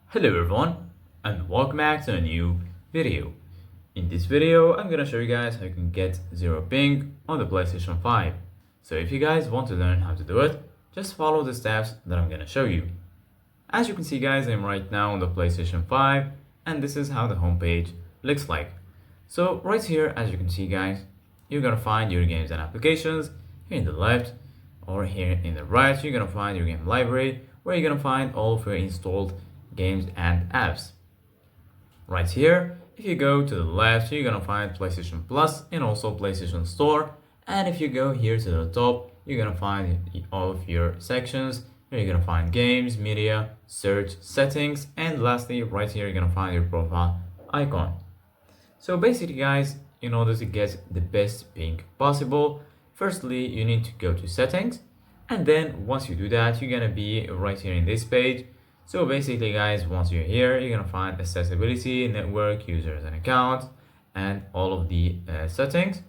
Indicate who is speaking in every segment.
Speaker 1: Hello everyone and welcome back to a new video. In this video, I'm gonna show you guys how you can get zero ping on the PlayStation 5. So if you guys want to learn how to do it, just follow the steps that I'm gonna show you. As you can see guys, I'm right now on the PlayStation 5 and this is how the homepage looks like. So right here, as you can see guys, you're gonna find your games and applications here in the left, or here in the right you're gonna find your game library, where you're gonna find all of your installed games and apps. Right here, if you go to the left, you're gonna find PlayStation Plus and also PlayStation Store. And if you go here to the top, you're gonna find all of your sections. Here you're gonna find games, media, search, settings, and lastly, right here, you're gonna find your profile icon. So basically, guys, in order to get the best ping possible, firstly, you need to go to settings. And then once you do that, you're gonna be right here in this page. So basically guys, once you're here, you're gonna find accessibility, network, users and accounts, and all of the settings.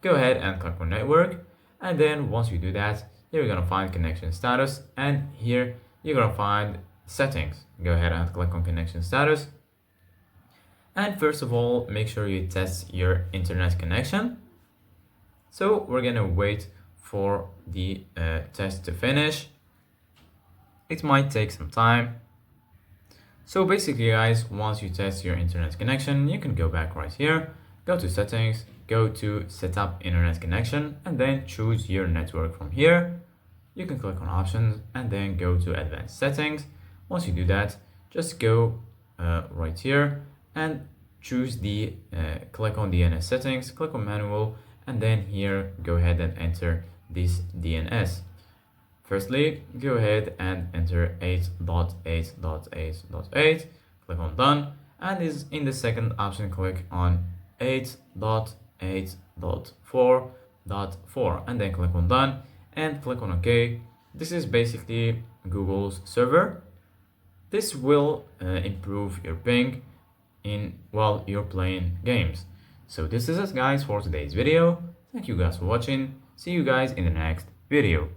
Speaker 1: Go ahead and click on network. And then once you do that, you're gonna find connection status. And here, you're gonna find settings. Go ahead and click on connection status. And first of all, make sure you test your internet connection. So we're gonna wait for the test to finish. It might take some time. So basically guys, once you test your internet connection, you can go back right here, go to settings, go to setup internet connection, and then choose your network from here. You can click on options and then go to advanced settings. Once you do that, just go right here and choose the click on DNS settings, click on manual, and then here go ahead and enter this DNS. Firstly, go ahead and enter 8.8.8.8, click on done, and is in the second option, click on 8.8.4.4, and then click on done and click on OK. This is basically Google's server. This will improve your ping while you're playing games. So this is it guys for today's video. Thank you guys for watching. See you guys in the next video.